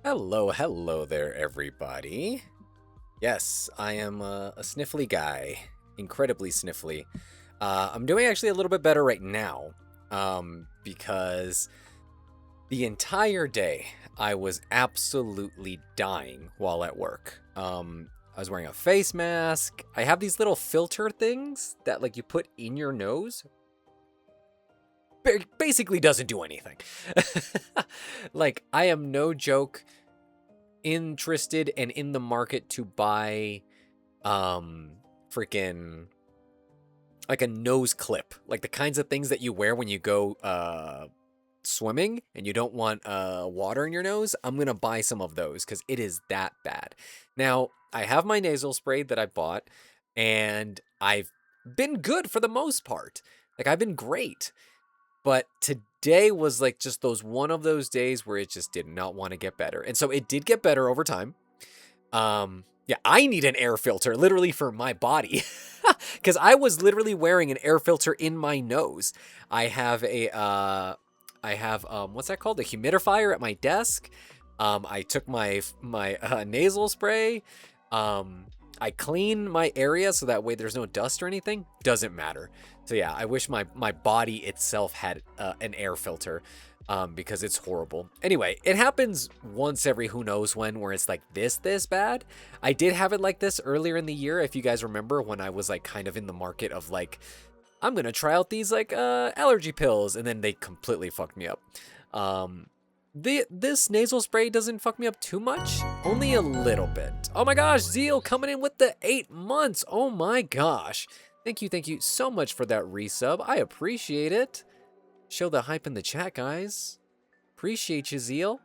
Hello there, everybody. Yes, I am a sniffly guy, incredibly sniffly. I'm doing actually a little bit better right now, because the entire day I was absolutely dying while at work. I was wearing a face mask. I have these little filter things that like you put in your nose. Basically doesn't do anything. Like, I am no joke interested and in the market to buy freaking like a nose clip, like the kinds of things that you wear when you go swimming and you don't want water in your nose. I'm gonna buy some of those because it is that bad. Now I have my nasal spray that I bought, and I've been good for the most part. Like, I've been great. But today was like just one of those days where it just did not want to get better. And so it did get better over time. Yeah, I need an air filter literally for my body because I was literally wearing an air filter in my nose. I have what's that called? A humidifier at my desk. I took my nasal spray. I clean my area so that way there's no dust or anything. Doesn't matter. So yeah, I wish my body itself had an air filter, because it's horrible. Anyway, it happens once every who knows when where it's like this bad. I did have it like this earlier in the year, if you guys remember, when I was like kind of in the market of like, I'm gonna try out these like allergy pills, and then they completely fucked me up. This nasal spray doesn't fuck me up too much, only a little bit. Oh my gosh, Zeal coming in with the 8 months. Oh my gosh. Thank you so much for that resub. I appreciate it. Show the hype in the chat, guys. Appreciate you, Zeal.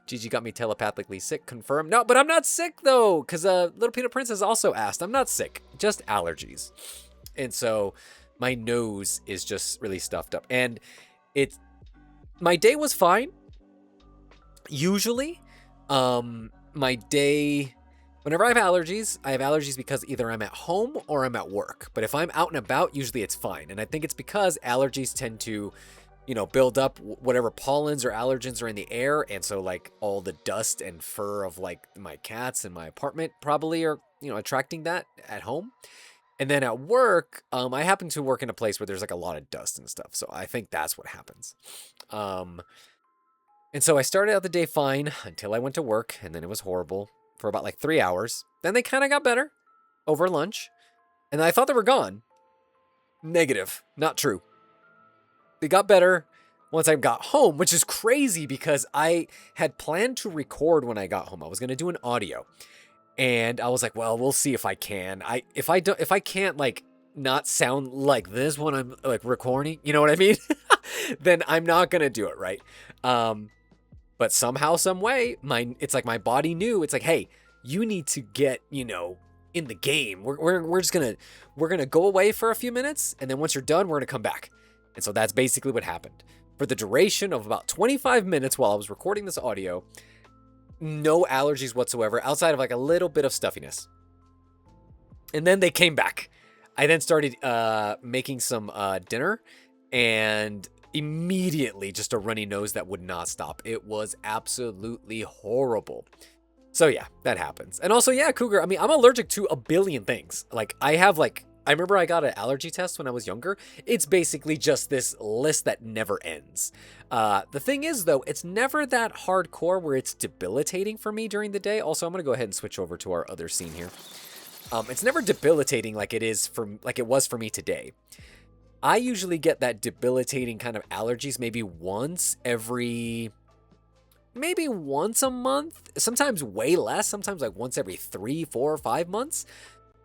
Gigi got me telepathically sick, confirmed. No, but I'm not sick though, because Little Peanut Princess also asked. I'm not sick, just allergies. And so my nose is just really stuffed up. And my day was fine. Usually, my day, whenever I have allergies because either I'm at home or I'm at work. But if I'm out and about, usually it's fine. And I think it's because allergies tend to, build up whatever pollens or allergens are in the air. And so like all the dust and fur of like my cats in my apartment probably are, attracting that at home. And then at work, I happen to work in a place where there's like a lot of dust and stuff. So I think that's what happens. And so I started out the day fine until I went to work, and then it was horrible for about like 3 hours. Then they kind of got better over lunch, and I thought they were gone. Negative. Not true. They got better once I got home, which is crazy because I had planned to record when I got home. I was going to do an audio. And I was like, well, we'll see if I can. If I can't like not sound like this when I'm like recording, you know what I mean? Then I'm not gonna do it, right? But somehow, some way, it's like my body knew. It's like, hey, you need to get, in the game. We're just gonna go away for a few minutes, and then once you're done, we're gonna come back. And so that's basically what happened. For the duration of about 25 minutes while I was recording this audio, no allergies whatsoever, outside of like a little bit of stuffiness. And then they came back. I then started making some dinner, and immediately just a runny nose that would not stop. It was absolutely horrible. So yeah, that happens. And also, yeah, Cougar, I mean, I'm allergic to a billion things. Like, I remember I got an allergy test when I was younger. It's basically just this list that never ends. The thing is, though, it's never that hardcore where it's debilitating for me during the day. Also, I'm going to go ahead and switch over to our other scene here. It's never debilitating like it was for me today. I usually get that debilitating kind of allergies maybe once a month. Sometimes way less. Sometimes like once every 3, 4, 5 months.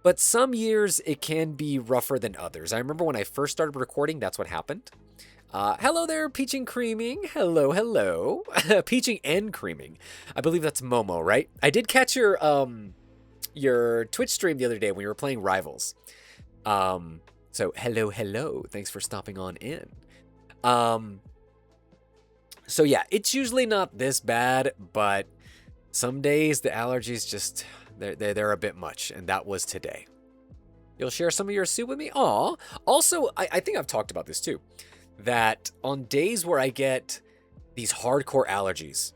But some years it can be rougher than others. I remember when I first started recording, that's what happened. Hello there, Peaching Creaming. Hello. Peaching and Creaming. I believe that's Momo, right? I did catch your Twitch stream the other day when you were playing Rivals. So hello. Thanks for stopping on in. So yeah, it's usually not this bad, but some days the allergies just, they're a bit much, and that was today. You'll share some of your soup with me? Aw. Also, I think I've talked about this too, that on days where I get these hardcore allergies,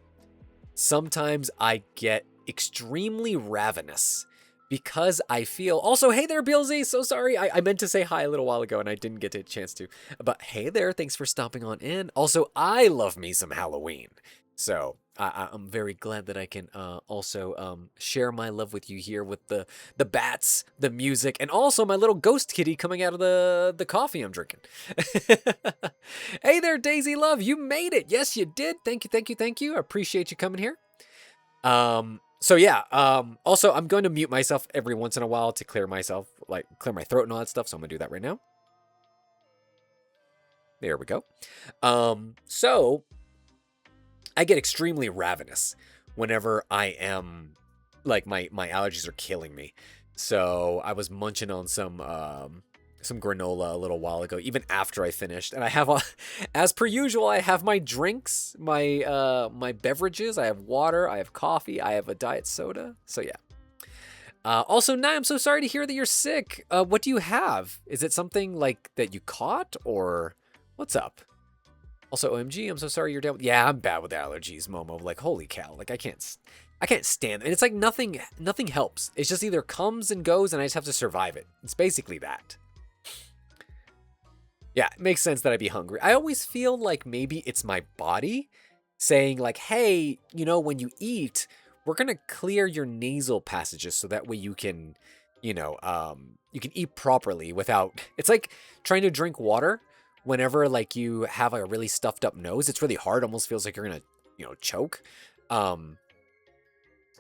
sometimes I get extremely ravenous because I feel... Also, hey there, Billsy! So sorry, I meant to say hi a little while ago and I didn't get a chance to. But hey there, thanks for stopping on in. Also, I love me some Halloween. So, I'm very glad that I can also share my love with you here with the bats, the music, and also my little ghost kitty coming out of the coffee I'm drinking. Hey there, Daisy Love, you made it. Yes, you did. Thank you, thank you, thank you. I appreciate you coming here. So yeah, also I'm going to mute myself every once in a while to clear myself, like clear my throat and all that stuff. So I'm gonna do that right now. There we go. So I get extremely ravenous whenever I am, like, my allergies are killing me. So I was munching on some granola a little while ago, even after I finished. And I have, as per usual, I have my drinks, my beverages. I have water, I have coffee, I have a diet soda. So yeah. Also, Nye, I'm so sorry to hear that you're sick. What do you have? Is it something like that you caught, or what's up? Also, OMG, I'm so sorry you're down. Yeah, I'm bad with allergies, Momo. Like, holy cow. Like, I can't stand it. And it's like nothing helps. It's just either comes and goes and I just have to survive it. It's basically that. Yeah, it makes sense that I'd be hungry. I always feel like maybe it's my body saying like, hey, you know, when you eat, we're going to clear your nasal passages so that way you can, you know, you can eat properly without... It's like trying to drink water whenever like you have a really stuffed up nose. It's really hard. Almost feels like you're going to, you know, choke.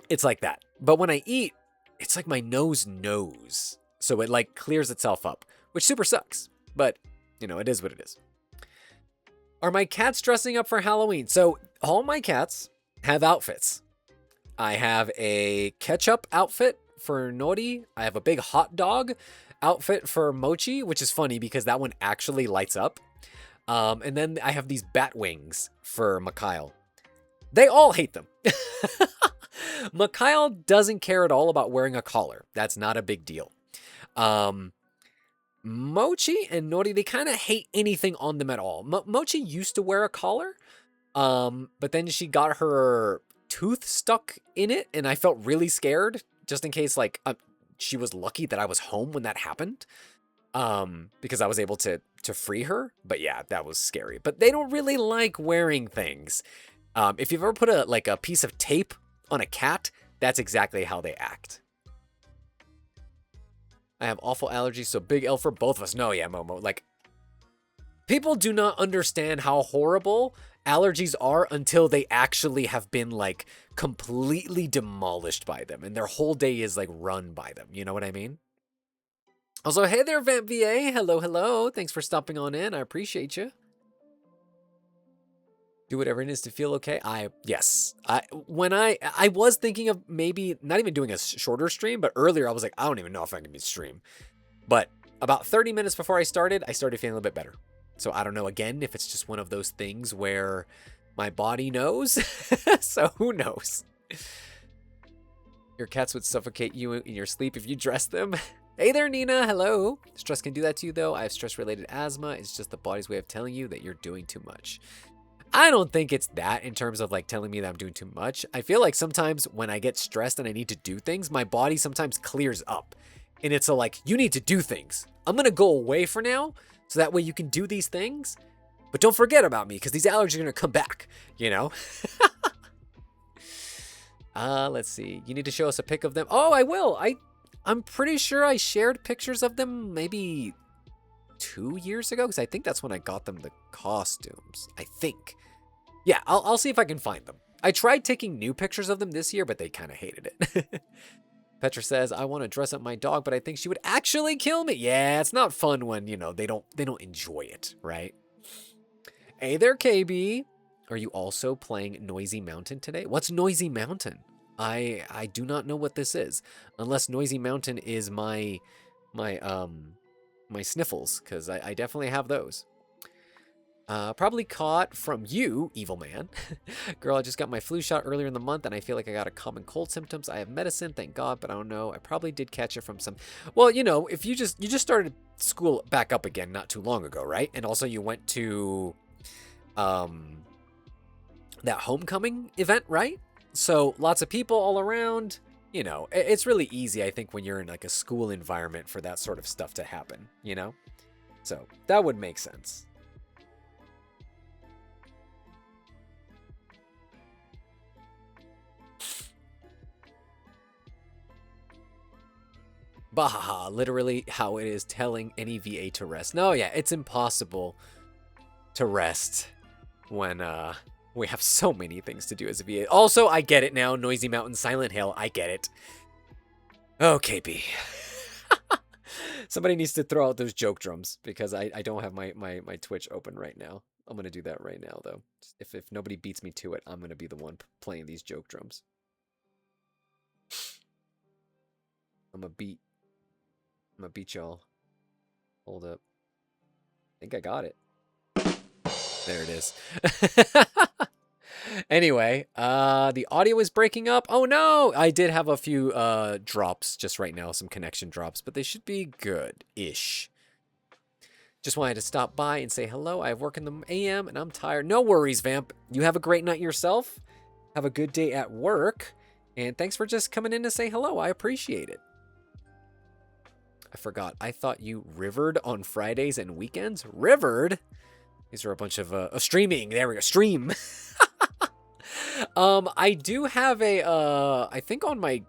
It's like that. But when I eat, it's like my nose knows. So it like clears itself up, which super sucks. But, you know, it is what it is. Are my cats dressing up for Halloween? So all my cats have outfits. I have a ketchup outfit for Nori. I have a big hot dog outfit for Mochi, which is funny because that one actually lights up. And then I have these bat wings for Mikhail. They all hate them. Mikhail doesn't care at all about wearing a collar. That's not a big deal. Mochi and Nori, they kind of hate anything on them at all. Mochi used to wear a collar, but then she got her tooth stuck in it, and I felt really scared, just in case, like, she was lucky that I was home when that happened, because I was able to free her. But yeah, that was scary. But they don't really like wearing things. If you've ever put a piece of tape on a cat, that's exactly how they act. I have awful allergies, so big L for both of us. No, yeah, Momo. Like, people do not understand how horrible allergies are until they actually have been, like, completely demolished by them. And their whole day is, like, run by them. You know what I mean? Also, hey there, Vamp VA. Hello, hello. Thanks for stopping on in. I appreciate you. Do whatever it is to feel okay. Yes. I was thinking of maybe not even doing a shorter stream, but earlier I was like, I don't even know if I can stream. But about 30 minutes before I started feeling a little bit better. So I don't know, again, if it's just one of those things where my body knows. So who knows? Your cats would suffocate you in your sleep if you dressed them. Hey there, Nina. Hello. Stress can do that to you, though. I have stress-related asthma. It's just the body's way of telling you that you're doing too much. I don't think it's that in terms of like telling me that I'm doing too much. I feel like sometimes when I get stressed and I need to do things, my body sometimes clears up. And it's like, you need to do things. I'm going to go away for now so that way you can do these things. But don't forget about me because these allergies are going to come back, you know? Let's see. You need to show us a pic of them. Oh, I will. I'm pretty sure I shared pictures of them maybe 2 years ago, because I think that's when I got them the costumes. I think. Yeah, I'll see if I can find them. I tried taking new pictures of them this year, but they kind of hated it. Petra says, I want to dress up my dog, but I think she would actually kill me. Yeah, it's not fun when, you know, they don't enjoy it, right? Hey there, KB. Are you also playing Noisy Mountain today? What's Noisy Mountain? I do not know what this is, unless Noisy Mountain is my sniffles, because I definitely have those. Probably caught from you, evil man. Girl, I just got my flu shot earlier in the month, and I feel like I got a common cold symptoms. I have medicine, thank God, but I don't know. I probably did catch it from some... Well, you know, if you just started school back up again not too long ago, right? And also you went to that homecoming event, right? So lots of people all around. You know, it's really easy, I think, when you're in like a school environment for that sort of stuff to happen, you know? So that would make sense. Bahaha, literally how it is telling any VA to rest. No, yeah, it's impossible to rest when we have so many things to do as a VA. Also, I get it now. Noisy Mountain, Silent Hill, I get it. Okay, B. Somebody needs to throw out those joke drums because I don't have my Twitch open right now. I'm going to do that right now, though. If nobody beats me to it, I'm going to be the one playing these joke drums. I'm going to beat y'all. Hold up. I think I got it. There it is. Anyway, the audio is breaking up. Oh no! I did have a few drops just right now, some connection drops, but they should be good-ish. Just wanted to stop by and say hello. I have work in the AM and I'm tired. No worries, Vamp. You have a great night yourself. Have a good day at work. And thanks for just coming in to say hello. I appreciate it. I forgot. I thought you rivered on Fridays and weekends. Rivered? These are a bunch of streaming. There we go. Stream. I do have a I think on my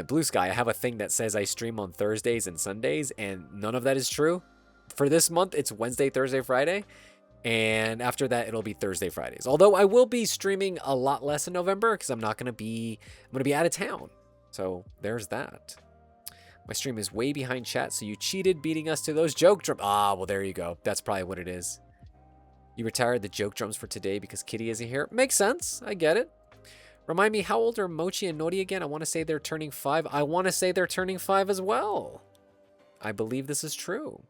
Blue Sky I have a thing that says I stream on Thursdays and Sundays, and none of that is true. For this month it's Wednesday, Thursday, Friday, and after that it'll be Thursday, Fridays. Although I will be streaming a lot less in November because I'm going to be out of town. So there's that. My stream is way behind chat, so you cheated beating us to those joke drums. Ah, well there you go. That's probably what it is. You retired the joke drums for today because Kitty isn't here. Makes sense. I get it. Remind me, how old are Mochi and Nori again? I want to say they're turning 5. I want to say they're turning 5 as well. I believe this is true.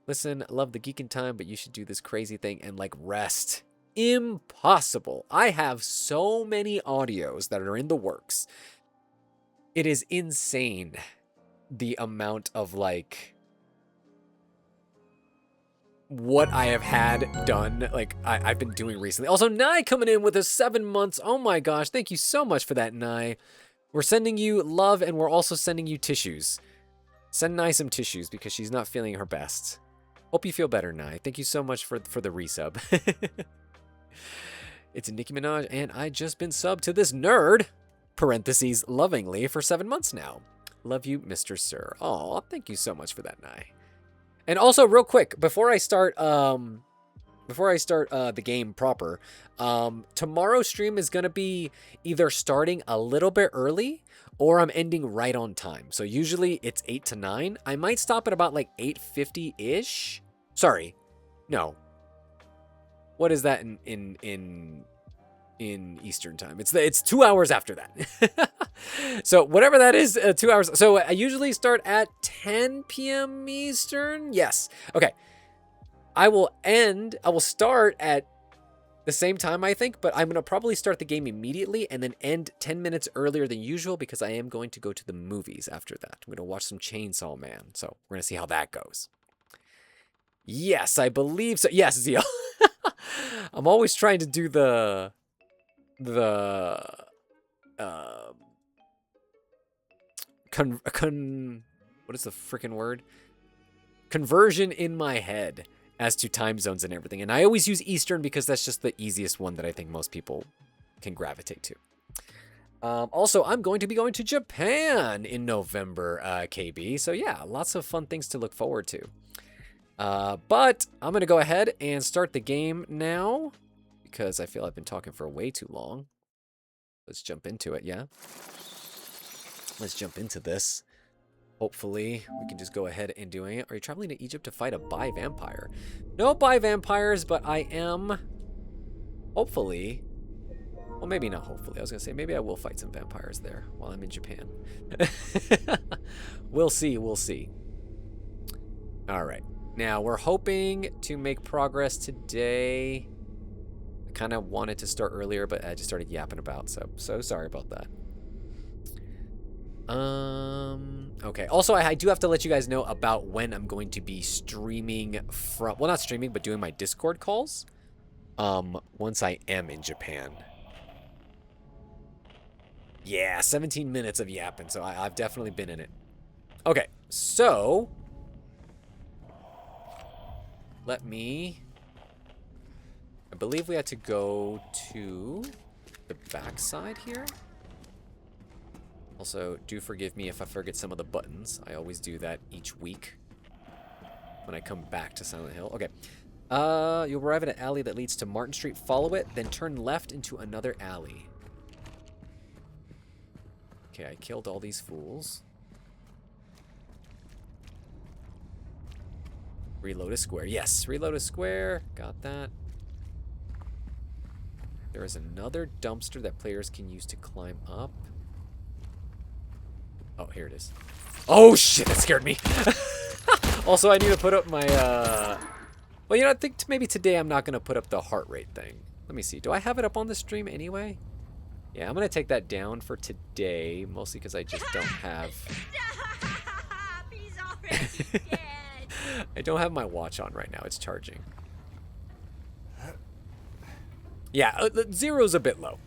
Listen, love the geeking time, but you should do this crazy thing and like rest. Impossible. I have so many audios that are in the works. It is insane the amount of like what I have had done, like I've been doing recently. Also, Nye coming in with us 7 months. Oh my gosh, thank you so much for that, Nye. We're sending you love, and we're also sending you tissues. Send Nye some tissues because she's not feeling her best. Hope you feel better, Nye. Thank you so much for the resub. It's Nicki Minaj, and I just been subbed to this nerd, parentheses, lovingly, for 7 months now. Love you, Mr. Sir. Aw, thank you so much for that, Nye. And also, real quick, before I start the game proper, tomorrow's stream is gonna be either starting a little bit early or I'm ending right on time. So usually it's 8 to 9. I might stop at about like 8:50-ish. Sorry, no. What is that in Eastern time? It's 2 hours after that. So whatever that is, 2 hours. So I usually start at 10 p.m. Eastern. Yes. Okay. I will start at the same time, I think, but I'm going to probably start the game immediately and then end 10 minutes earlier than usual because I am going to go to the movies after that. I'm going to watch some Chainsaw Man. So we're going to see how that goes. Yes, I believe so. Yes, Zeal. I'm always trying to do what is the freaking word? Conversion in my head as to time zones and everything. And I always use Eastern because that's just the easiest one that I think most people can gravitate to. Also, I'm going to be going to Japan in November, KB. So yeah, lots of fun things to look forward to. But I'm going to go ahead and start the game now because I feel I've been talking for way too long. Let's jump into it, yeah? Let's jump into this. Hopefully, we can just go ahead and do it. Are you traveling to Egypt to fight a bi-vampire? No bi-vampires, but I am, hopefully, well, maybe not hopefully. I was going to say, maybe I will fight some vampires there while I'm in Japan. We'll see, we'll see. All right. Now, we're hoping to make progress today. I kind of wanted to start earlier, but I just started yapping about, so sorry about that. Okay. Also, I do have to let you guys know about when I'm going to be streaming from, well, not streaming, but doing my Discord calls. Once I am in Japan. Yeah, 17 minutes of yapping, so I've definitely been in it. Okay, so let me... I believe we had to go to the backside here. Also, do forgive me if I forget some of the buttons. I always do that each week when I come back to Silent Hill. Okay. You'll arrive at an alley that leads to Martin Street. Follow it, then turn left into another alley. Okay, I killed all these fools. Reload a square. Yes, reload a square. Got that. There is another dumpster that players can use to climb up. Oh, here it is. Oh, shit, that scared me. Also, I need to put up my, well, you know, I think maybe today I'm not going to put up the heart rate thing. Let me see. Do I have it up on the stream anyway? Yeah, I'm going to take that down for today, mostly because I just don't have... Stop! He's already dead. I don't have my watch on right now. It's charging. Yeah, zero's a bit low.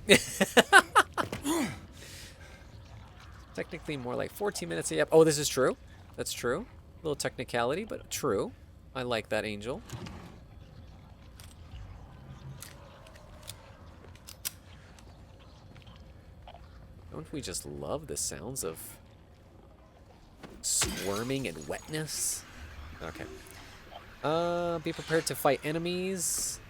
Technically more like 14 minutes. Yep. Oh, this is true. That's true. A little technicality, but true. I like that, Angel. Don't we just love the sounds of squirming and wetness? Okay. Be prepared to fight enemies.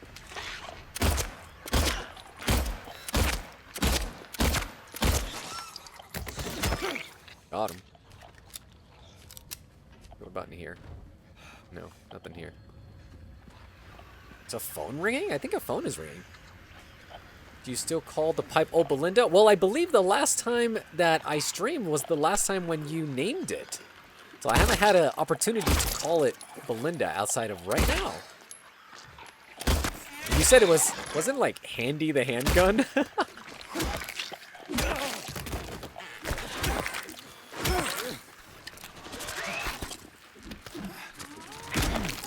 Got him. What button here? No, nothing here. Is a phone ringing? I think a phone is ringing. Do you still call the pipe old Belinda? Well, I believe the last time that I streamed was the last time when you named it. So I haven't had an opportunity to call it Belinda outside of right now. You said it wasn't like Handy the handgun?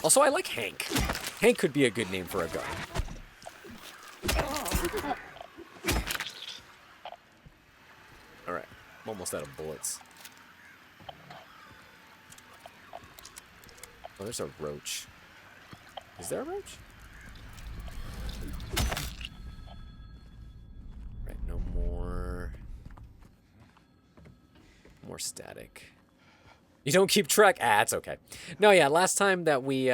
Also, I like Hank. Hank could be a good name for a gun. Alright, I'm almost out of bullets. Oh, there's a roach. Is there a roach? Right, no more. More static. You don't keep track? Ah, it's okay. No, yeah, last time that we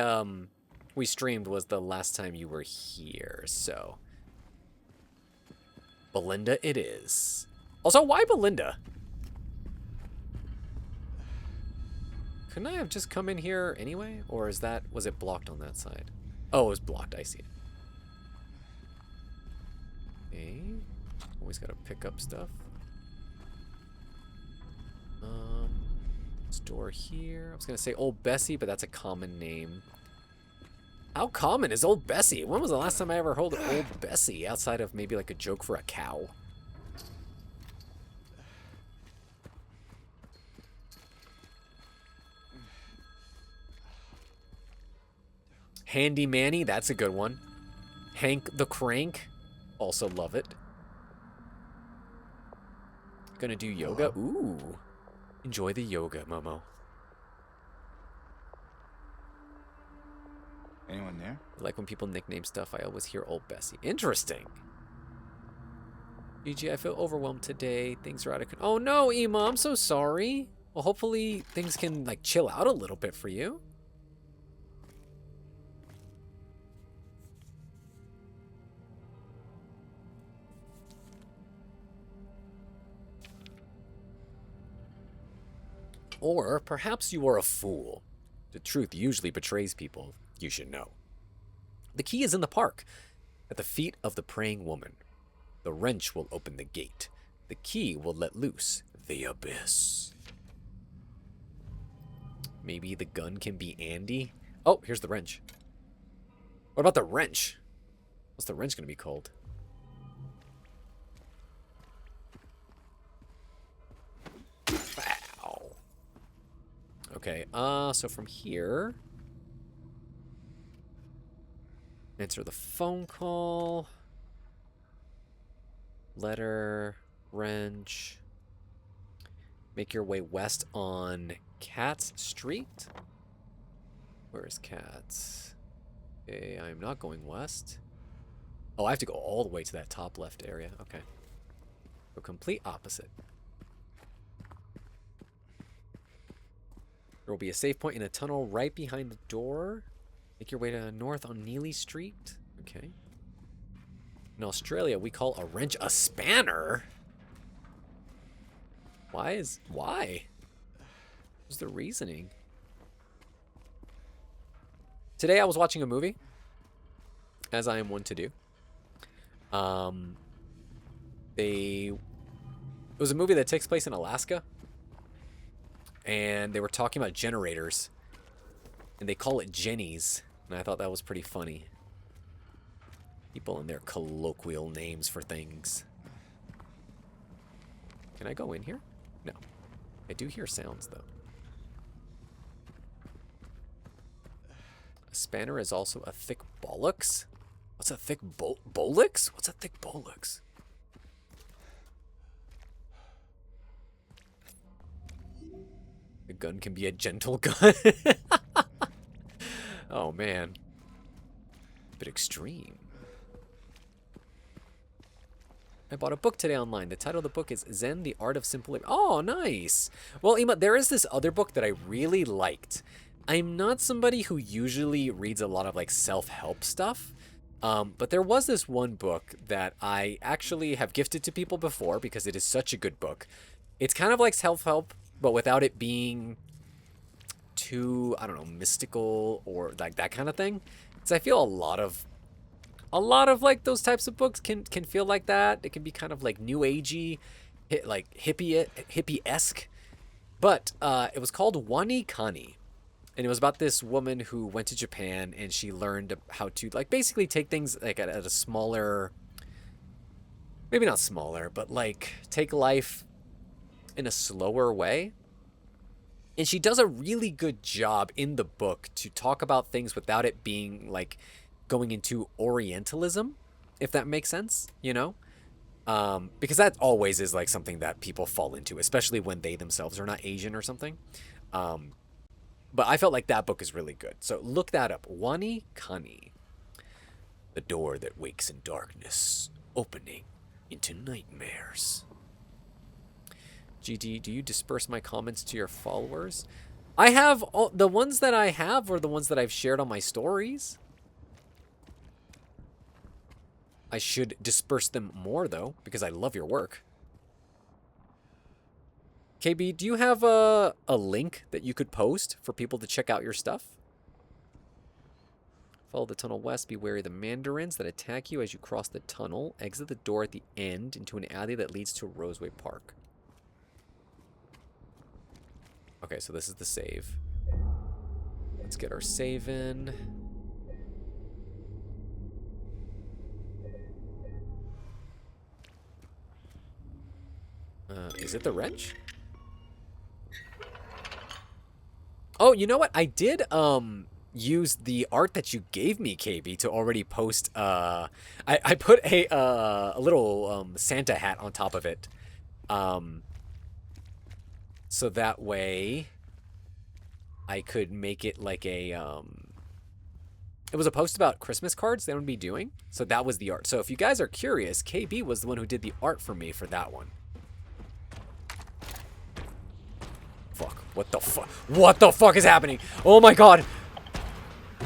streamed was the last time you were here, so. Belinda it is. Also, why Belinda? Couldn't I have just come in here anyway? Or was it blocked on that side? Oh, it was blocked, I see it. Okay. Always gotta pick up stuff. Store here. I was gonna say Old Bessie, but that's a common name. How common is Old Bessie? When was the last time I ever heard Old Bessie outside of maybe like a joke for a cow? Handy Manny, that's a good one. Hank the Crank, also love it. Gonna do yoga? Ooh. Enjoy the yoga, Momo. Anyone there? Like when people nickname stuff, I always hear Old Bessie. Interesting. GG, I feel overwhelmed today. Things are out of control. Oh no, Ema, I'm so sorry. Well, hopefully things can like chill out a little bit for you. Or perhaps you are a fool. The truth usually betrays people. You should know. The key is in the park, at the feet of the praying woman. The wrench will open the gate. The key will let loose the abyss. Maybe the gun can be Andy? Oh, here's the wrench. What about the wrench? What's the wrench going to be called? Wow. Okay, so from here... Answer the phone call. Letter. Wrench. Make your way west on Katz Street. Where is Katz? Okay, I'm not going west. Oh, I have to go all the way to that top left area. Okay. So complete opposite. There will be a save point in a tunnel right behind the door. Make your way to north on Neely Street. Okay. In Australia, we call a wrench a spanner. Why? What's the reasoning? Today I was watching a movie, as I am one to do. It was a movie that takes place in Alaska, and they were talking about generators, and they call it jennies, and I thought that was pretty funny. People and their colloquial names for things. Can I go in here? No. I do hear sounds, though. A spanner is also a thick bollocks? What's a thick bollocks? What's a thick bollocks? A gun can be a gentle gun. Oh, man. Bit extreme. I bought a book today online. The title of the book is Zen, the Art of Simple Living. Oh, nice. Well, Ima, there is this other book that I really liked. I'm not somebody who usually reads a lot of like self-help stuff. But there was this one book that I actually have gifted to people before because it is such a good book. It's kind of like self-help, but without it being too, I don't know, mystical or like that kind of thing. Because I feel a lot of like those types of books can feel like that. It can be kind of like new agey, like hippie-esque. But it was called Wani Kani. And it was about this woman who went to Japan and she learned how to like basically take things like at a smaller, maybe not smaller, but like take life in a slower way. And she does a really good job in the book to talk about things without it being like going into Orientalism, if that makes sense, you know? Because that always is like something that people fall into, especially when they themselves are not Asian or something. But I felt like that book is really good. So look that up. Wani Kani. The door that wakes in darkness, opening into nightmares. GG, do you disperse my comments to your followers? I have the ones that I have are the ones that I've shared on my stories. I should disperse them more though, because I love your work. KB, do you have a link that you could post for people to check out your stuff? Follow the tunnel west. Be wary of the mandarins that attack you as you cross the tunnel. Exit the door at the end into an alley that leads to Roseway Park. Okay, so this is the save. Let's get our save in. Is it the wrench? Oh, you know what? I did use the art that you gave me, KB, to already post. I put a little Santa hat on top of it, so that way I could make it like a It was a post about Christmas cards they would be doing, so that was the art. So if you guys are curious, KB was the one who did the art for me for that one. Fuck. What the fuck? What the fuck is happening? Oh my god.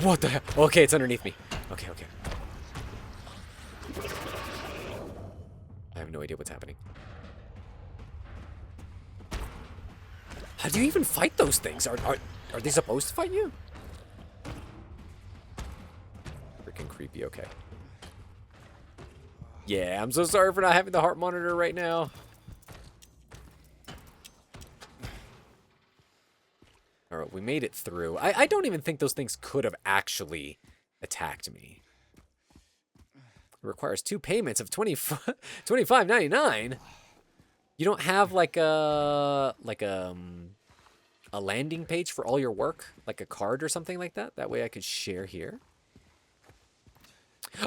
What the hell? Okay, it's underneath me. Okay, okay. I have no idea what's happening. How do you even fight those things? Are they supposed to fight you? Freaking creepy, okay. Yeah, I'm so sorry for not having the heart monitor right now. Alright, we made it through. I don't even think those things could have actually attacked me. It requires 2 payments of $25.99. You don't have like a landing page for all your work, like a card or something like that? That way I could share here.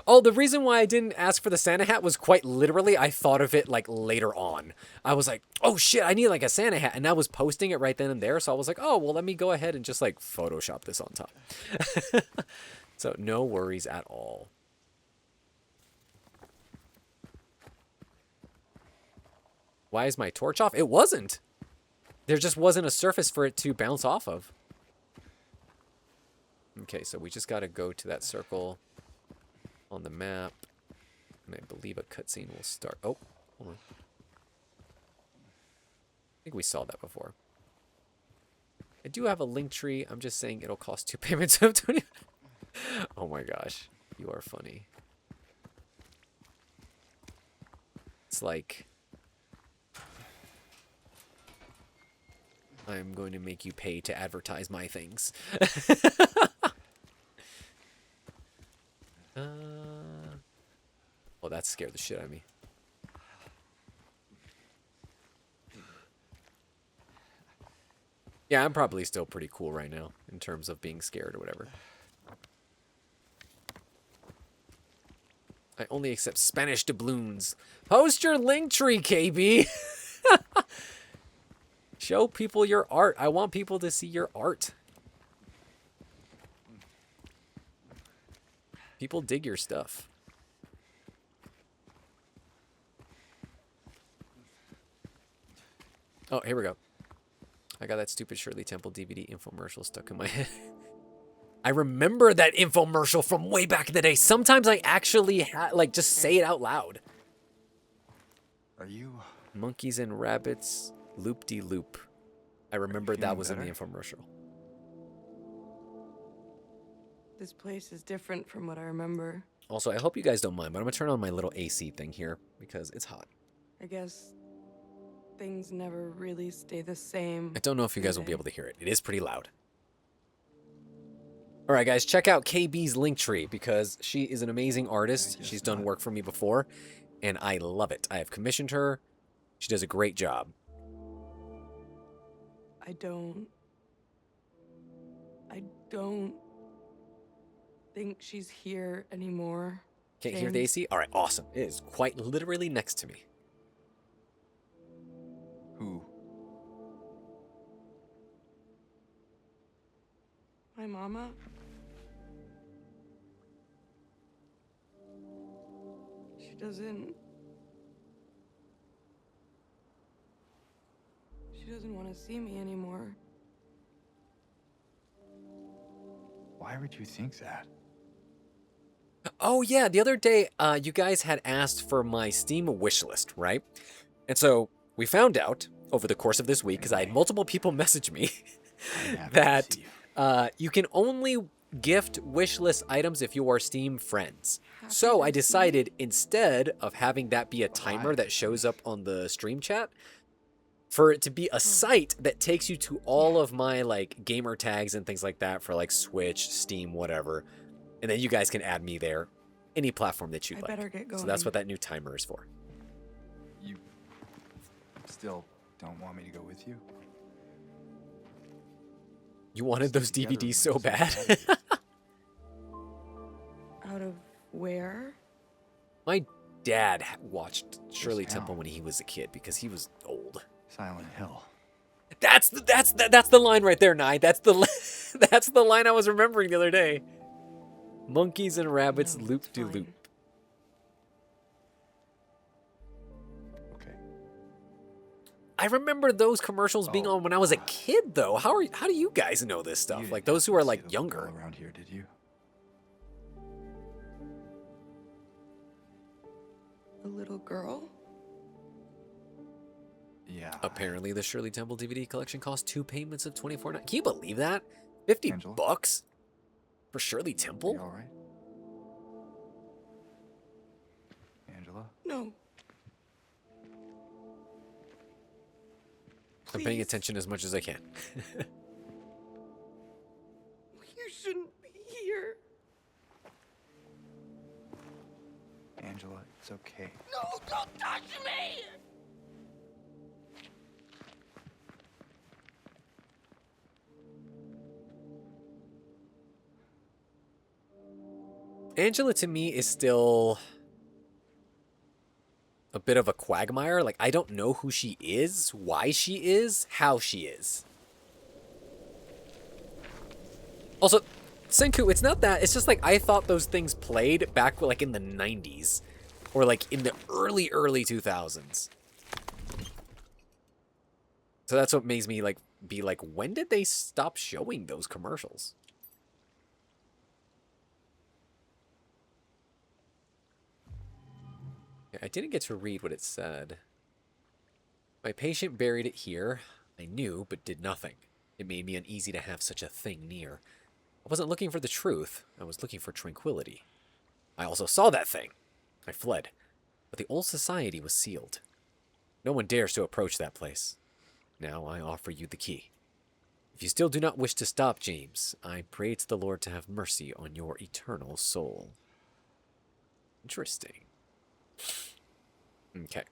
Oh, the reason why I didn't ask for the Santa hat was quite literally I thought of it like later on. I was like, oh shit, I need like a Santa hat. And I was posting it right then and there. So I was like, oh, well, let me go ahead and just like Photoshop this on top. So no worries at all. Why is my torch off? It wasn't. There just wasn't a surface for it to bounce off of. Okay, so we just got to go to that circle on the map. And I believe a cutscene will start. Oh, hold on. I think we saw that before. I do have a link tree. I'm just saying it'll cost 2 payments of 20. Oh my gosh. You are funny. It's like... I'm going to make you pay to advertise my things. Oh, that scared the shit out of me. Yeah, I'm probably still pretty cool right now in terms of being scared or whatever. I only accept Spanish doubloons. Post your link tree, KB. Show people your art. I want people to see your art. People dig your stuff. Oh, here we go. I got that stupid Shirley Temple DVD infomercial stuck in my head. I remember that infomercial from way back in the day. Sometimes I actually like just say it out loud. Are you... Monkeys and rabbits, loop-de-loop. I remember that was in the infomercial. This place is different from what I remember. Also, I hope you guys don't mind, but I'm gonna turn on my little AC thing here because it's hot. I guess things never really stay the same. I don't know if you guys will be able to hear it. It is pretty loud. All right, guys, check out KB's Linktree because she is an amazing artist. She's done work for me before, and I love it. I have commissioned her. She does a great job. I don't think she's here anymore. Can't hear the AC? All right, awesome. It is quite literally next to me. Who? My mama. She doesn't want to see me anymore. Why would you think that? Oh, yeah, the other day, you guys had asked for my Steam wish list, right? And so we found out over the course of this week, because I had multiple people message me, that you can only gift wish list items if you are Steam friends. So I decided instead of having that be a timer that shows up on the stream chat, for it to be a site that takes you to all of my like gamer tags and things like that for like Switch, Steam, whatever. And then you guys can add me there, any platform that you'd like. Better get going. So that's what that new timer is for. You still don't want me to go with you? You wanted those DVDs so bad. Out of where? My dad watched Shirley Temple when he was a kid because he was old. Silent Hill. That's the line right there, Nye. That's the line I was remembering the other day. Monkeys and rabbits, No, loop de loop. Okay. I remember those commercials being on when I was a kid, though. How do you guys know this You stuff? didn't Like those who happen are to see like the younger. girl around here, did you? A little girl? Yeah. Apparently, the Shirley Temple DVD collection cost 2 payments of $24.99. Can you believe that? 50 Angela? bucks for Shirley You Temple? all right? Angela? No. I'm paying Please. attention as much as I can. You shouldn't be here. Angela, it's okay. No, don't touch me! Angela to me is still a bit of a quagmire. Like, I don't know who she is, why she is, how she is. Also, Senku, it's not that. It's just like I thought those things played back like in the 90s. Or like in the early 2000s. So that's what makes me like be like, when did they stop showing those commercials? I didn't get to read what it said. My patient buried it here. I knew, but did nothing. It made me uneasy to have such a thing near. I wasn't looking for the truth. I was looking for tranquility. I also saw that thing. I fled. But the old society was sealed. No one dares to approach that place. Now I offer you the key. If you still do not wish to stop, James, I pray to the Lord to have mercy on your eternal soul. Interesting. Okay.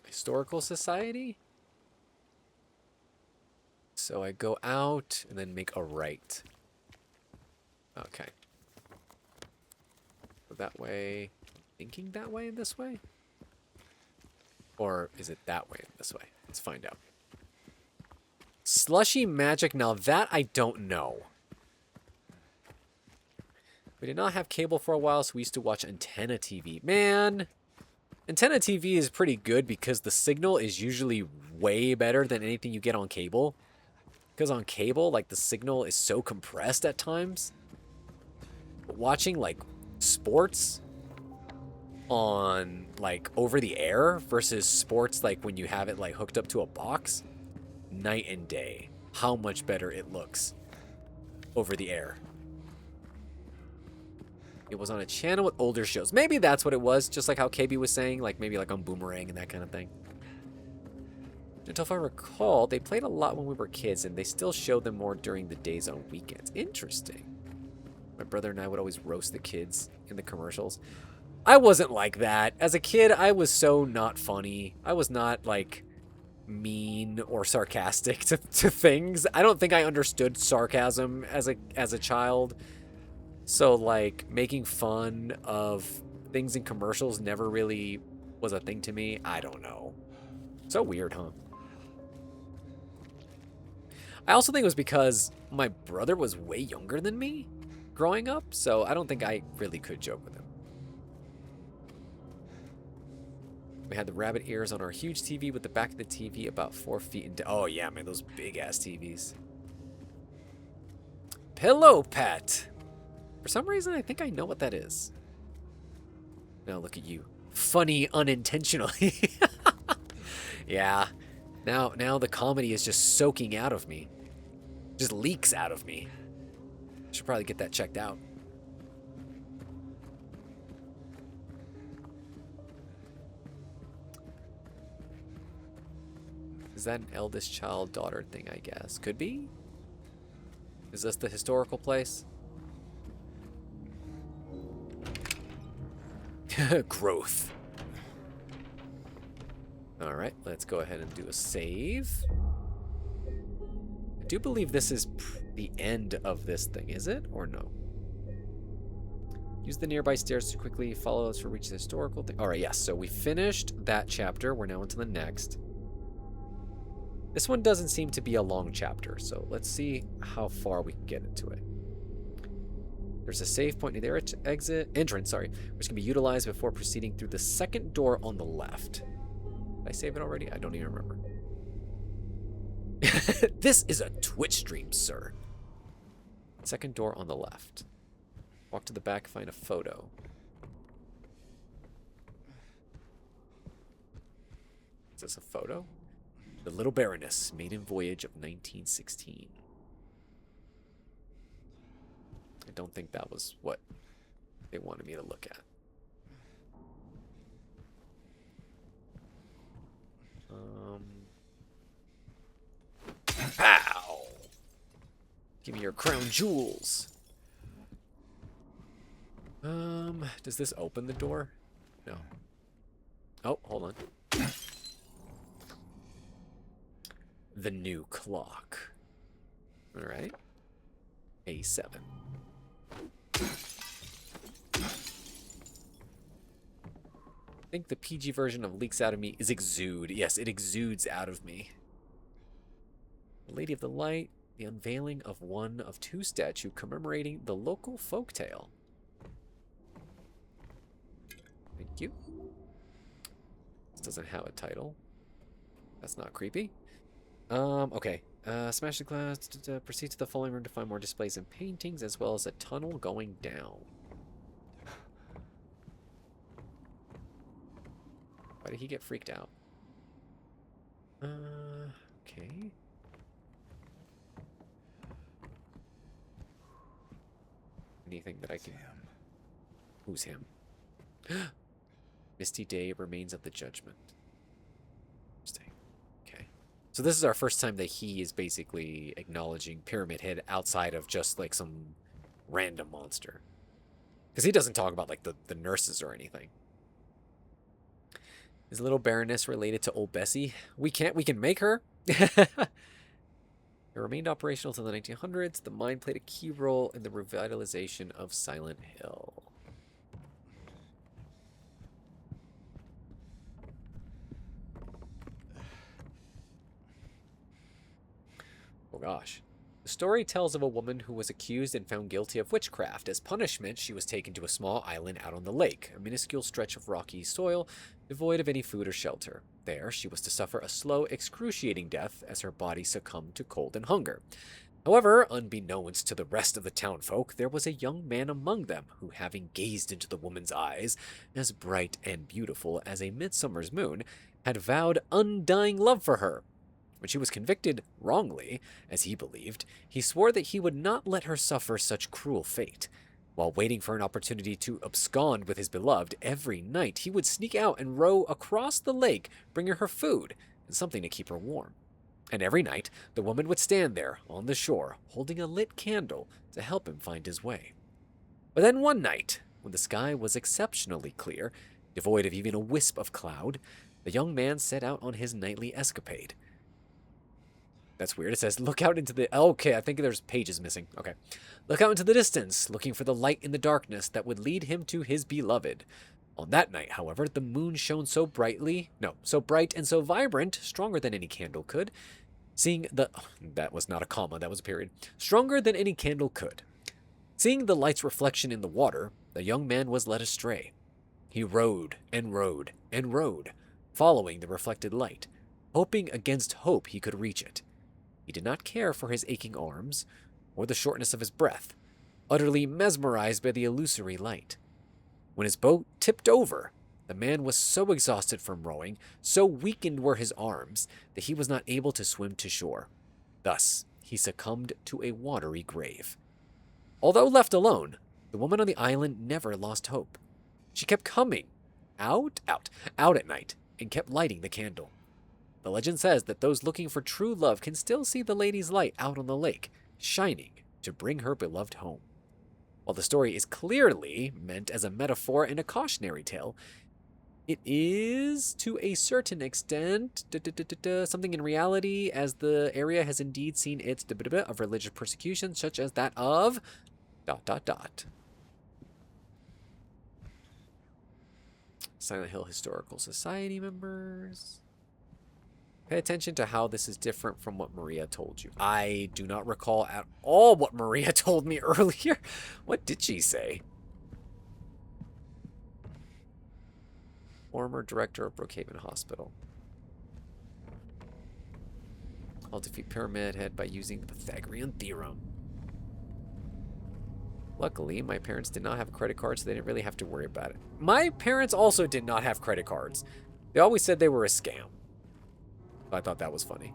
Historical Society? So I go out and then make a right. Okay. So that way. Thinking that way and this way? Or is it that way and this way? Let's find out. Slushy magic. Now that I don't know. We did not have cable for a while, so we used to watch Antenna TV. Man! Antenna TV is pretty good because the signal is usually way better than anything you get on cable. Because on cable, like, the signal is so compressed at times. But watching, like, sports on, like, over the air versus sports, like, when you have it, like, hooked up to a box, night and day. How much better it looks over the air. It was on a channel with older shows. Maybe that's what it was, just like how KB was saying, like, maybe like on Boomerang and that kind of thing. Until if I recall, they played a lot when we were kids, and they still showed them more during the days on weekends. Interesting. My brother and I would always roast the kids in the commercials. I wasn't like that. As a kid, I was so not funny. I was not, like, mean or sarcastic to things. I don't think I understood sarcasm as a child. So, like, making fun of things in commercials never really was a thing to me. I don't know. So weird, huh? I also think it was because my brother was way younger than me growing up, so I don't think I really could joke with him. We had the rabbit ears on our huge TV with the back of the TV about 4 feet into... Oh, yeah, man, those big-ass TVs. Pillow Pet! For some reason, I think I know what that is. Now look at you. Funny unintentionally. Yeah. Now the comedy is just soaking out of me. Just leaks out of me. Should probably get that checked out. Is that an eldest child daughter thing, I guess? Could be? Is this the historical place? Growth. Alright, let's go ahead and do a save. I do believe this is the end of this thing, is it? Or no? Use the nearby stairs to quickly follow us to reach the historical thing. Alright, yes, so we finished that chapter. We're now into the next. This one doesn't seem to be a long chapter, so let's see how far we can get into it. There's a save point near the entrance, which can be utilized before proceeding through the second door on the left. Did I save it already? I don't even remember. This is a Twitch stream, sir. Second door on the left. Walk to the back, find a photo. Is this a photo? The Little Baroness, maiden voyage of 1916. I don't think that was what they wanted me to look at. Pow! Give me your crown jewels. Does this open the door? No. Oh, hold on. The new clock. All right. A7. think the PG version of leaks out of me is exude. Yes, it exudes out of me. Lady of the Light, the unveiling of one of two statues commemorating the local folktale. Thank you. This doesn't have a title. That's not creepy. Okay. Smash the glass. Proceed to the following room to find more displays and paintings, as well as a tunnel going down. Why did he get freaked out? Okay. Anything that I can... Who's him? Misty Day, Remains of the Judgment. Interesting. Okay. So this is our first time that he is basically acknowledging Pyramid Head outside of just like some random monster. Because he doesn't talk about like the nurses or anything. Is Little Baroness related to Old Bessie? We can make her. It remained operational until the 1900s. The mine played a key role in the revitalization of Silent Hill. Oh gosh. The story tells of a woman who was accused and found guilty of witchcraft. As punishment, she was taken to a small island out on the lake, a minuscule stretch of rocky soil, devoid of any food or shelter. There, she was to suffer a slow, excruciating death as her body succumbed to cold and hunger. However, unbeknownst to the rest of the townfolk, there was a young man among them who, having gazed into the woman's eyes, as bright and beautiful as a midsummer's moon, had vowed undying love for her. When she was convicted wrongly, as he believed, he swore that he would not let her suffer such cruel fate. While waiting for an opportunity to abscond with his beloved, every night he would sneak out and row across the lake, bringing her food and something to keep her warm. And every night, the woman would stand there on the shore, holding a lit candle to help him find his way. But then one night, when the sky was exceptionally clear, devoid of even a wisp of cloud, the young man set out on his nightly escapade. That's weird. It says, look out into the... Okay, I think there's pages missing. Okay. Look out into the distance, looking for the light in the darkness that would lead him to his beloved. On that night, however, the moon shone so bright and so vibrant, stronger than any candle could. Seeing the... That was not a comma, that was a period. Stronger than any candle could. Seeing the light's reflection in the water, the young man was led astray. He rowed and rowed and rowed, following the reflected light, hoping against hope he could reach it. He did not care for his aching arms or the shortness of his breath, utterly mesmerized by the illusory light. When his boat tipped over, the man was so exhausted from rowing, so weakened were his arms, that he was not able to swim to shore. Thus, he succumbed to a watery grave. Although left alone, the woman on the island never lost hope. She kept coming out at night, and kept lighting the candle. The legend says that those looking for true love can still see the lady's light out on the lake, shining to bring her beloved home. While the story is clearly meant as a metaphor and a cautionary tale, it is, to a certain extent, something in reality, as the area has indeed seen its of religious persecution, such as that of... Silent Hill Historical Society members... Pay attention to how this is different from what Maria told you. I do not recall at all what Maria told me earlier. What did she say? Former director of Brookhaven Hospital. I'll defeat Pyramid Head by using the Pythagorean theorem. Luckily, my parents did not have a credit card, so they didn't really have to worry about it. My parents also did not have credit cards. They always said they were a scam. I thought that was funny.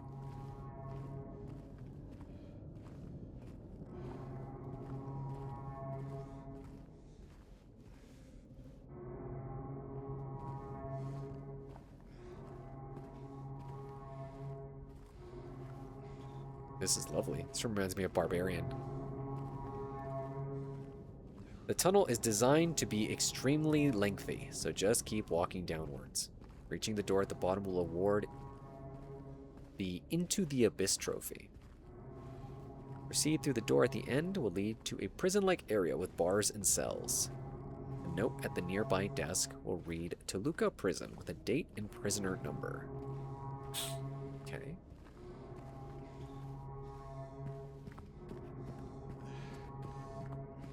This is lovely. This reminds me of Barbarian. The tunnel is designed to be extremely lengthy, so just keep walking downwards. Reaching the door at the bottom will award the Into the Abyss trophy. Proceed through the door at the end will lead to a prison-like area with bars and cells. And note at the nearby desk will read Toluca Prison with a date and prisoner number. Okay.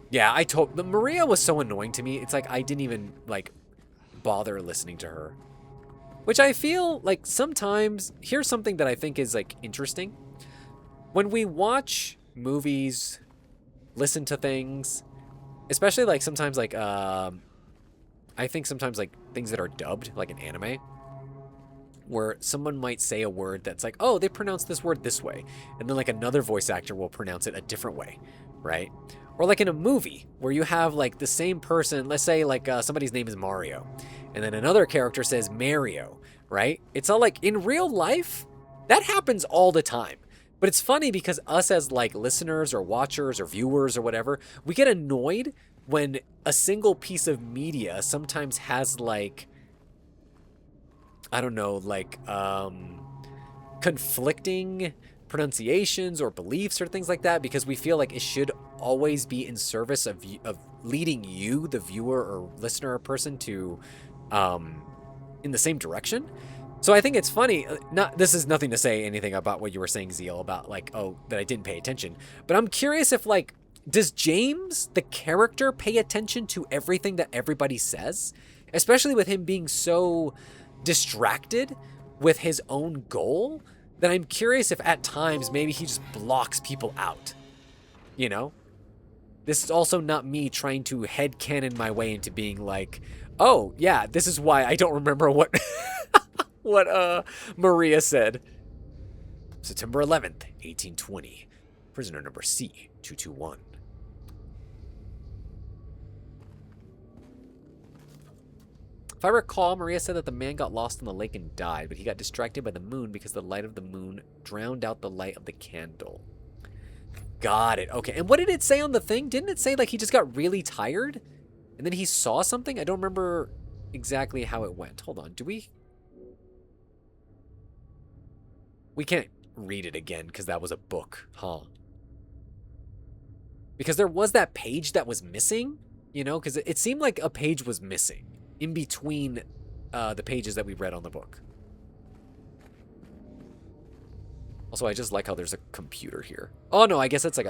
Yeah, Maria was so annoying to me. It's like I didn't even like bother listening to her. Which I feel like sometimes, here's something that I think is like interesting. When we watch movies, listen to things, especially like sometimes like I think sometimes like things that are dubbed, like an anime, where someone might say a word that's like, oh, they pronounce this word this way, and then like another voice actor will pronounce it a different way, right? Or like in a movie where you have like the same person, let's say like somebody's name is Mario, and then another character says Mario, right? It's all like in real life, that happens all the time. But it's funny because us as like listeners or watchers or viewers or whatever, we get annoyed when a single piece of media sometimes has like, I don't know, like conflicting pronunciations or beliefs or things like that, because we feel like it should always be in service of leading you, the viewer or listener or person, to in the same direction. So I think it's funny. This is nothing to say anything about what you were saying, Zeal, about like, oh, that I didn't pay attention. But I'm curious if like, does James, the character, pay attention to everything that everybody says? Especially with him being so distracted with his own goal, that I'm curious if at times maybe he just blocks people out. You know? This is also not me trying to headcanon my way into being like, oh, yeah, this is why I don't remember what what Maria said. September 11th, 1820. Prisoner number C221. If I recall, Maria said that the man got lost in the lake and died, but he got distracted by the moon because the light of the moon drowned out the light of the candle. Got it. Okay. And what did it say on the thing? Didn't it say like he just got really tired and then he saw something? I don't remember exactly how it went. Hold on. Do we? We can't read it again because that was a book, huh? Because there was that page that was missing, you know, because it seemed like a page was missing in between the pages that we read on the book. Also, I just like how there's a computer here. Oh no, I guess it's like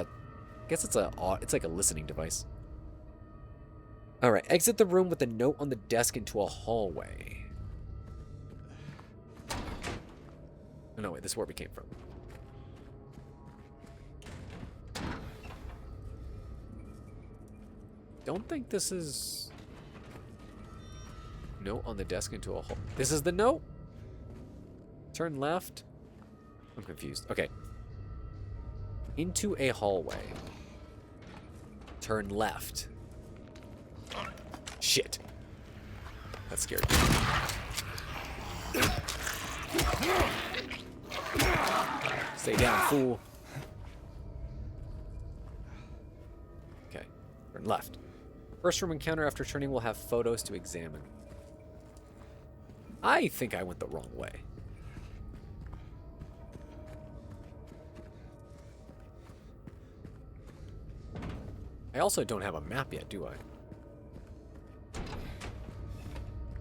it's like a listening device. All right, exit the room with a note on the desk into a hallway. Oh, no, wait, this is where we came from. Don't think this is... Note on the desk into a hole. This is the note? Turn left. I'm confused. Okay. Into a hallway. Turn left. Shit. That scared me. Stay down, fool. Okay. Turn left. First room encounter after turning will have photos to examine. I think I went the wrong way. I also don't have a map yet, do I?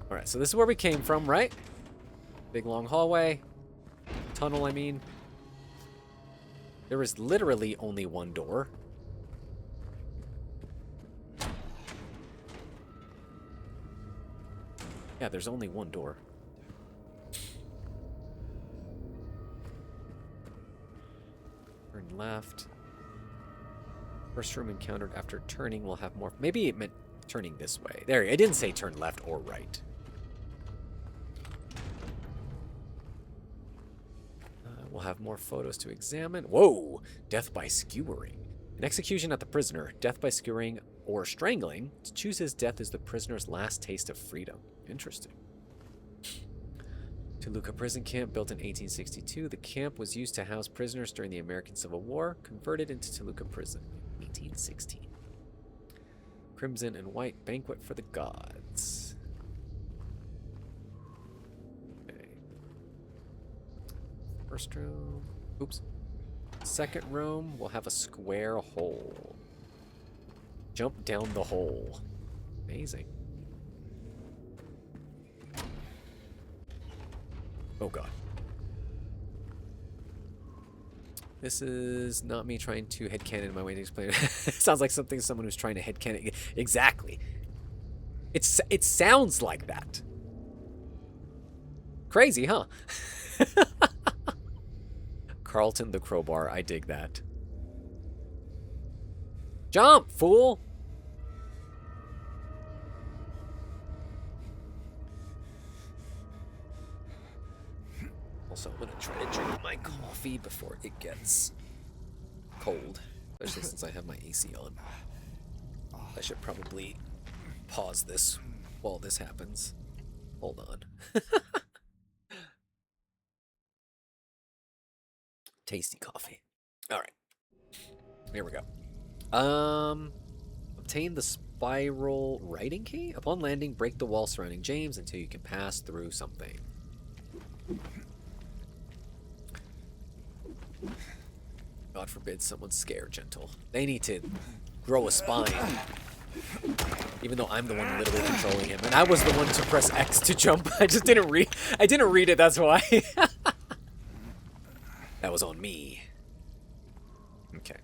Alright, so this is where we came from, right? Big long hallway. Tunnel, I mean. There is literally only one door. Yeah, there's only one door. Turn left. First room encountered after turning will have more... Maybe it meant turning this way. There, it didn't say turn left or right. We'll have more photos to examine. Whoa! Death by skewering. An execution at the prisoner. Death by skewering or strangling. To choose his death is the prisoner's last taste of freedom. Interesting. Toluca Prison Camp, built in 1862. The camp was used to house prisoners during the American Civil War. Converted into Toluca Prison in 1816. Crimson and white banquet for the gods. Okay. First room. Oops. Second room will have a square hole. Jump down the hole. Amazing. Oh god. This is not me trying to headcanon my way to explain it. It sounds like someone who's trying to headcanon. Exactly. It sounds like that. Crazy, huh? Carlton the Crowbar. I dig that. Jump, fool! Also, I'm gonna try to drink my coffee before it gets cold, especially since I have my AC on. I should probably pause this while this happens. Hold on. Tasty coffee. All right, here we go. Obtain the spiral writing key. Upon landing, break the wall surrounding James until you can pass through something. God forbid someone's scare gentle. They need to grow a spine. Even though I'm the one literally controlling him. And I was the one to press X to jump. I just didn't read. I didn't read it, that's why. That was on me. Okay.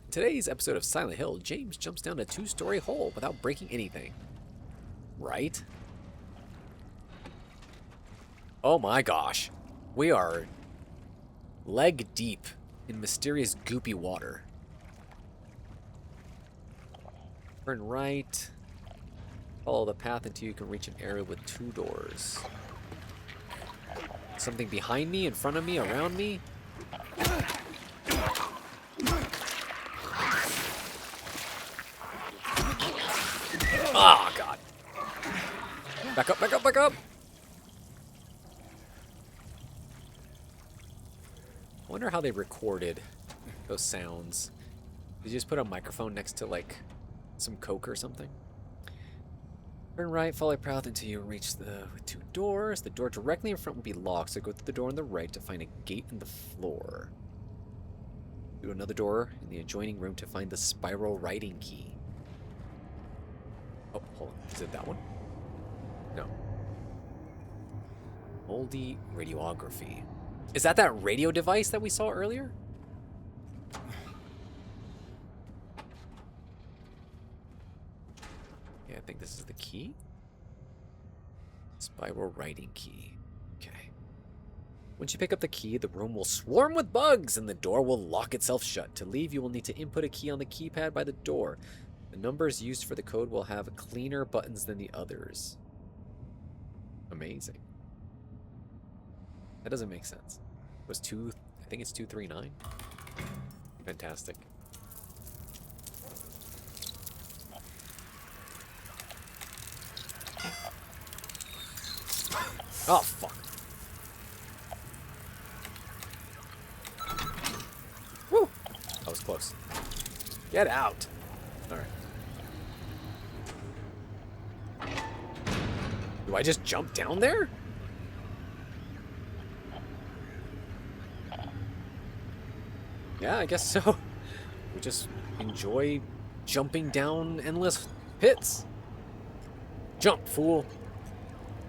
In today's episode of Silent Hill, James jumps down a 2-story hole without breaking anything. Right? Oh my gosh. We are leg deep in mysterious goopy water. Turn right. Follow the path until you can reach an area with 2 doors. Something behind me, in front of me, around me. Ah, God. Back up, back up, back up. I wonder how they recorded those sounds. Did you just put a microphone next to, like, some coke or something? Turn right, follow a path until you reach with 2 doors. The door directly in front will be locked, so go through the door on the right to find a gate in the floor. Through another door in the adjoining room to find the spiral writing key. Oh, hold on. Is it that one? No. Moldy radiography. Is that radio device that we saw earlier? Yeah, I think this is the key. Spiral writing key. Okay. Once you pick up the key, the room will swarm with bugs and the door will lock itself shut. To leave, you will need to input a key on the keypad by the door. The numbers used for the code will have cleaner buttons than the others. Amazing. That doesn't make sense. It was I think it's 239. Fantastic. Oh, fuck. Woo! That was close. Get out. All right. Do I just jump down there? Yeah, I guess so. We just enjoy jumping down endless pits. Jump, fool.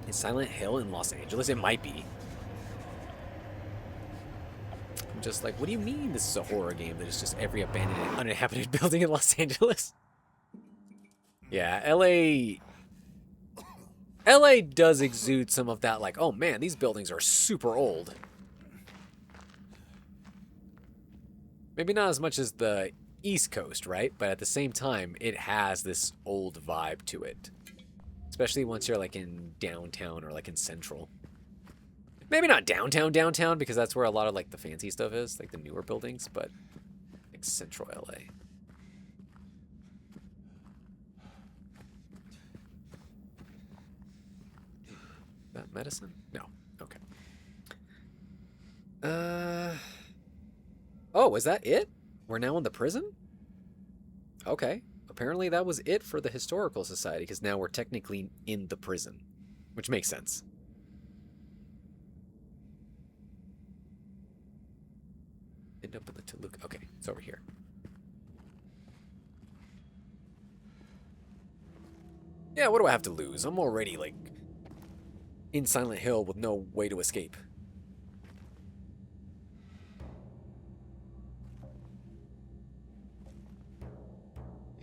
Is Silent Hill in Los Angeles? It might be. I'm just like, what do you mean this is a horror game that is just every abandoned, uninhabited building in Los Angeles? Yeah, LA does exude some of that, like, oh man, these buildings are super old. Maybe not as much as the East Coast, right? But at the same time, it has this old vibe to it. Especially once you're like in downtown or like in central. Maybe not downtown because that's where a lot of like the fancy stuff is, like the newer buildings, but like central LA. That medicine? No. Okay. Oh, is that it? We're now in the prison? Okay. Apparently that was it for the Historical Society, because now we're technically in the prison. Which makes sense. End up in the Toluca. Okay, it's over here. Yeah, what do I have to lose? I'm already, like, in Silent Hill with no way to escape.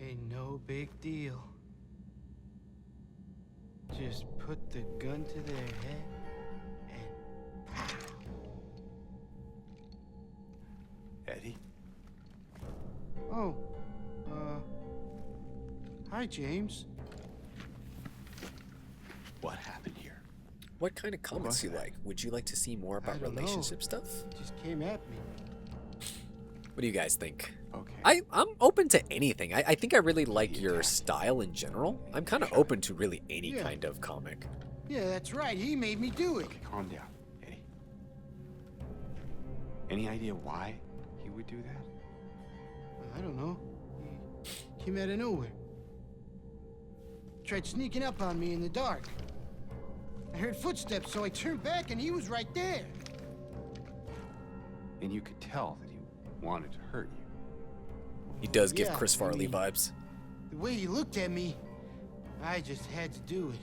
Ain't no big deal. Just put the gun to their head and pow. Eddie? Oh, hi, James. What happened here? What kind of comments do you like? Would you like to see more about don't know. relationship stuff? Just came at me. What do you guys think? Okay. I'm open to anything. I think I really like your style in general. I'm kind of open to really any Yeah. kind of comic. Yeah, that's right. He made me do it. Okay, calm down, Eddie. Any idea why he would do that? I don't know. He came out of nowhere. Tried sneaking up on me in the dark. I heard footsteps, so I turned back and he was right there. And you could tell that he wanted to hurt you. He does give Yeah, Chris I Farley mean- vibes. The way he looked at me, I just had to do it.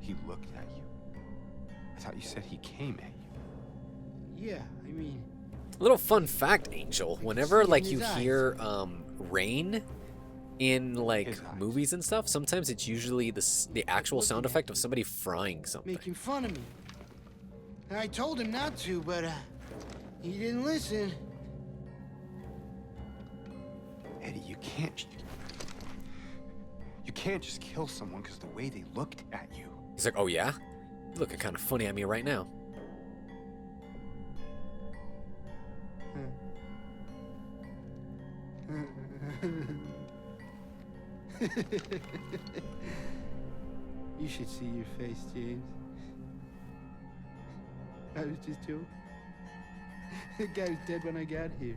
He looked at you. I thought you said he came at you. Yeah, I mean, A little fun fact, Angel. Whenever see like in you his eyes. hear rain in like His eyes. movies and stuff, sometimes it's usually the actual sound Looking at effect of somebody frying something. making fun of me. I told him not to, but he didn't listen. Eddie, you can't just kill someone because the way they looked at you. He's like, oh yeah? You're looking kind of funny at me right now. You should see your face, James. I was just joking. The guy was dead when I got here.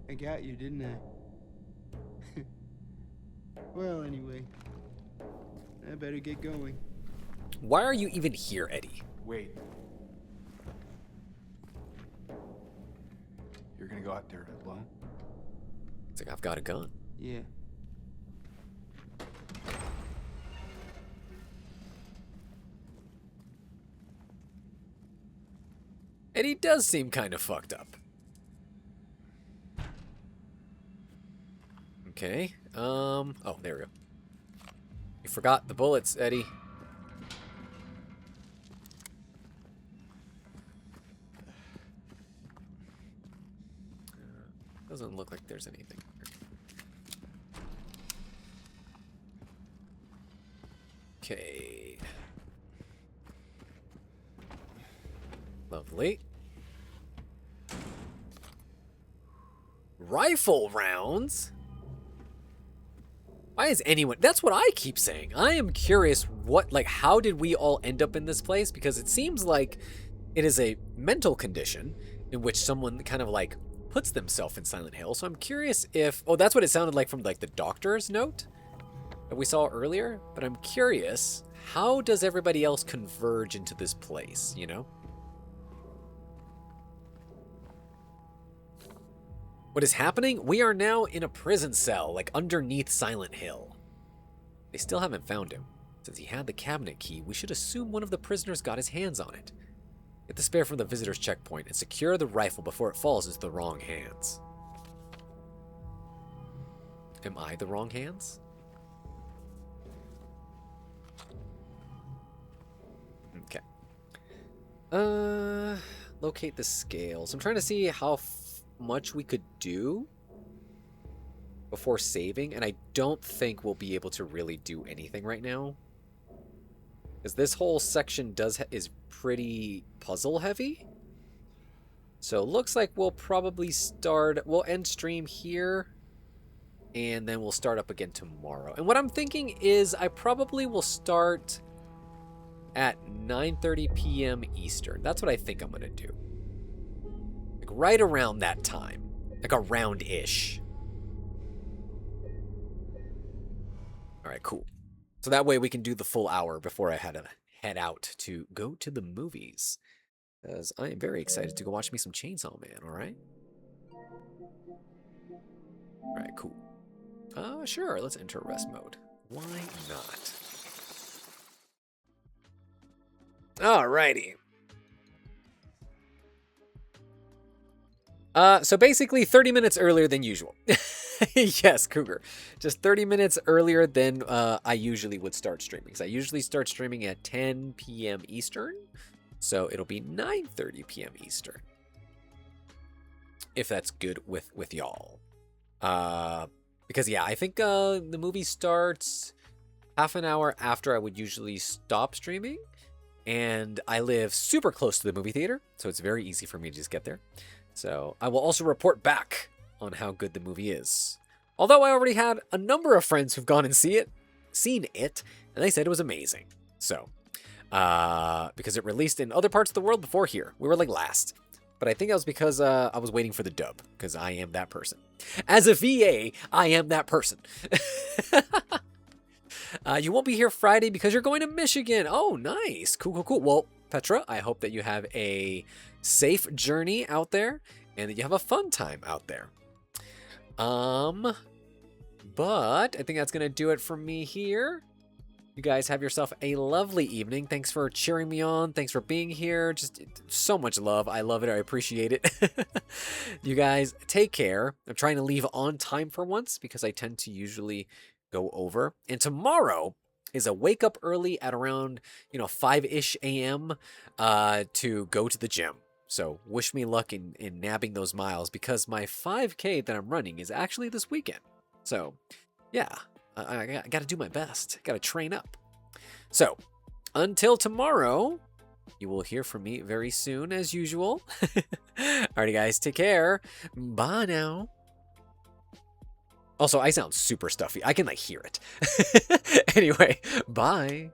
I got you, didn't I? Well, anyway, I better get going. Why are you even here, Eddie? Wait. You're gonna go out there alone? It's like, I've got a gun. Yeah. Eddie does seem kind of fucked up. Okay. Oh, there we go. You forgot the bullets, Eddie. Doesn't look like there's anything here. Okay. Lovely. Rifle rounds? Why is anyone... That's what I keep saying. I am curious what, like, how did we all end up in this place? Because it seems like it is a mental condition in which someone kind of, like, puts themselves in Silent Hill. So I'm curious if... Oh, that's what it sounded like from, like, the doctor's note that we saw earlier. But I'm curious, how does everybody else converge into this place, you know? What is happening? We are now in a prison cell, like underneath Silent Hill. They still haven't found him. Since he had the cabinet key, we should assume one of the prisoners got his hands on it. Get the spare from the visitor's checkpoint and secure the rifle before it falls into the wrong hands. Am I the wrong hands? Okay. Locate the scales. I'm trying to see how much we could do before saving, and I don't think we'll be able to really do anything right now, because this whole section is pretty puzzle heavy. So it looks like we'll probably we'll end stream here, and then we'll start up again tomorrow. And what I'm thinking is I probably will start at 9:30 p.m. Eastern. That's what I think I'm gonna do. Right around that time. Like around-ish. Alright, cool. So that way we can do the full hour before I had to head out to go to the movies. Because I am very excited to go watch me some Chainsaw Man, alright? Alright, cool. Sure, let's enter rest mode. Why not? Alrighty. So basically 30 minutes earlier than usual. Yes, Cougar. Just 30 minutes earlier than I usually would start streaming. So I usually start streaming at 10 p.m. Eastern. So it'll be 9:30 p.m. Eastern. If that's good with y'all. Because yeah, I think the movie starts half an hour after I would usually stop streaming. And I live super close to the movie theater, so it's very easy for me to just get there. So I will also report back on how good the movie is. Although I already had a number of friends who've gone and seen it, and they said it was amazing. So, because it released in other parts of the world before here. We were like last. But I think that was because I was waiting for the dub, because I am that person. As a VA, I am that person. You won't be here Friday because you're going to Michigan. Oh, nice. Cool. Well, Petra, I hope that you have a safe journey out there and that you have a fun time out there. But I think that's going to do it for me here. You guys have yourself a lovely evening. Thanks for cheering me on. Thanks for being here. Just so much love. I love it. I appreciate it. You guys take care. I'm trying to leave on time for once because I tend to usually go over. And tomorrow is a wake up early at around 5-ish a.m. To go to the gym. So wish me luck in nabbing those miles because my 5K that I'm running is actually this weekend. So yeah, I got to do my best. Got to train up. So until tomorrow, you will hear from me very soon as usual. Alrighty guys, take care. Bye now. Also, I sound super stuffy. I can hear it. Anyway, bye.